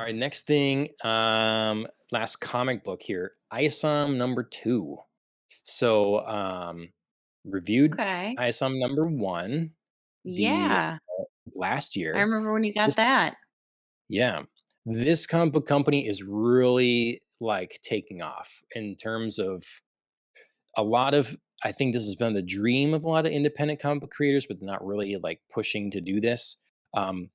right, next thing, last comic book here, Isom #2. So, reviewed Okay. Isom #1 the Yeah. last I year. remember when you got This that. Yeah. This comic book company is really, like, taking off in terms of a lot of I think this has been the dream of a lot of independent comic book creators, but they're not really, like, pushing to do this. Um,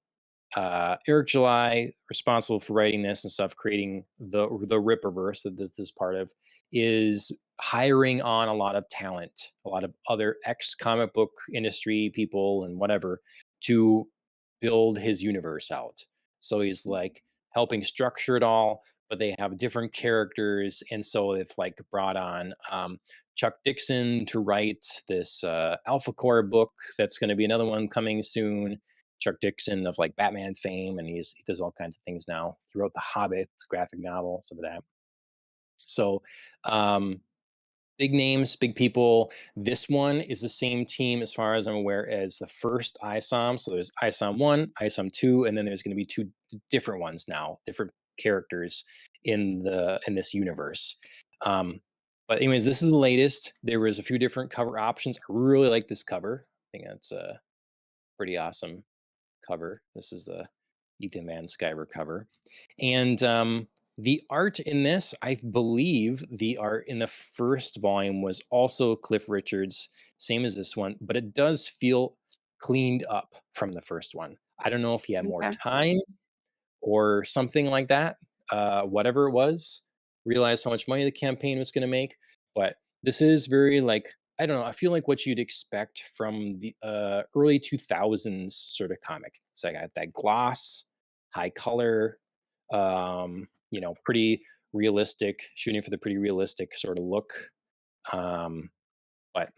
Eric July, responsible for writing this and stuff, creating the Rippaverse that this is part of, is hiring on a lot of talent, a lot of other ex comic book industry people and whatever to build his universe out. So he's like helping structure it all, but they have different characters, and so they've like brought on Chuck Dixon to write this Alpha Core book. That's going to be another one coming soon. Chuck Dixon of like Batman fame, and he does all kinds of things now. He wrote The Hobbit graphic novel, some of that. So, um, big names, big people. This one is the same team, as far as I'm aware, as the first ISOM. So there's ISOM one, ISOM two, and then there's going to be two different ones now, different characters in this universe. Um, but anyways, this is the latest. There was a few different cover options. I really like this cover. I think that's pretty awesome cover. This is the Ethan Van Sciver cover. And the art in this, I believe the art in the first volume was also Cliff Richards, same as this one, but it does feel cleaned up from the first one. I don't know if he had more Okay. time or something like that. Whatever it was, realized how much money the campaign was going to make. But this is very like, I don't know. I feel like what you'd expect from the early 2000s sort of comic. It's like got that gloss, high color, pretty realistic, shooting for the pretty realistic sort of look. But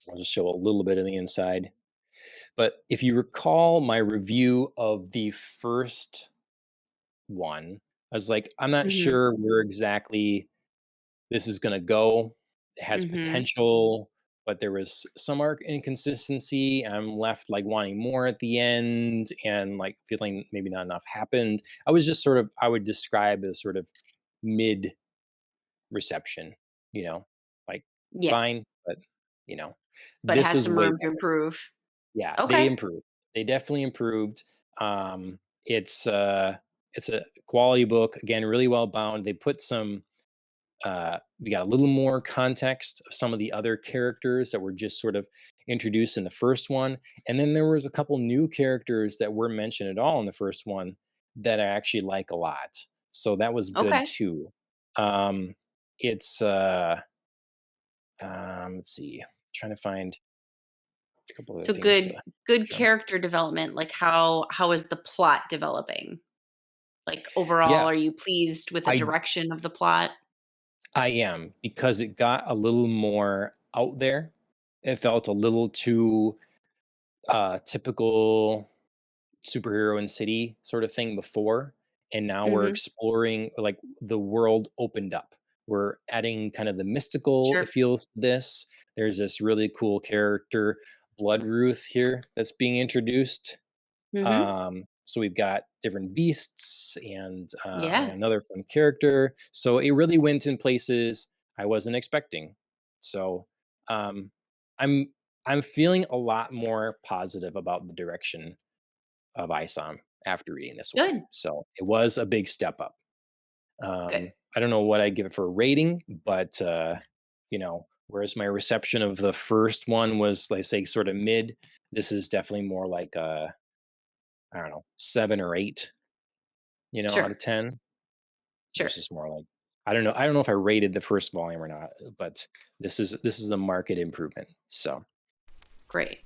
I'll just show a little bit of the inside. But if you recall my review of the first one. I was like, I'm not Mhm. sure where exactly this is going to go. It has Mhm. potential, but there was some arc inconsistency. I'm left like wanting more at the end and like feeling maybe not enough happened. I was just sort of, I would describe as sort of mid reception, you know, like Yeah, fine, but you know, but this has was some way room to better. improve. Yeah, they Okay. improved. They definitely improved. It's it's a quality book. Again, really well bound. They put some we got a little more context of some of the other characters that were just sort of introduced in the first one. And then there was a couple new characters that weren't mentioned at all in the first one that I actually like a lot. So that was good Okay. too. It's let's see, trying to find a couple other So things good from. character development, like how is the plot developing? Like overall, Yeah, are you pleased with the I direction of the plot? I am, because it got a little more out there. It felt a little too typical superhero in city sort of thing before, and now we're Mhm. exploring, like, the world opened up. We're adding kind of the mystical, it Sure. feels, to this. There's this really cool character, Blood Ruth, here that's being introduced. Mhm. So we've got different beasts and Yeah. another fun character. So it really went in places I wasn't expecting. So um, I'm I'm feeling a lot more positive about the direction of ISOM after reading this one. Good. So it was a big step up. Good. I don't know what I give it for a rating, but whereas my reception of the first one was, like, say, sort of mid, this is definitely more like a, I don't know, 7 or 8, out Sure. of 10. Sure. This is more like, I don't know if I rated the first volume or not, but this is a market improvement. So Great.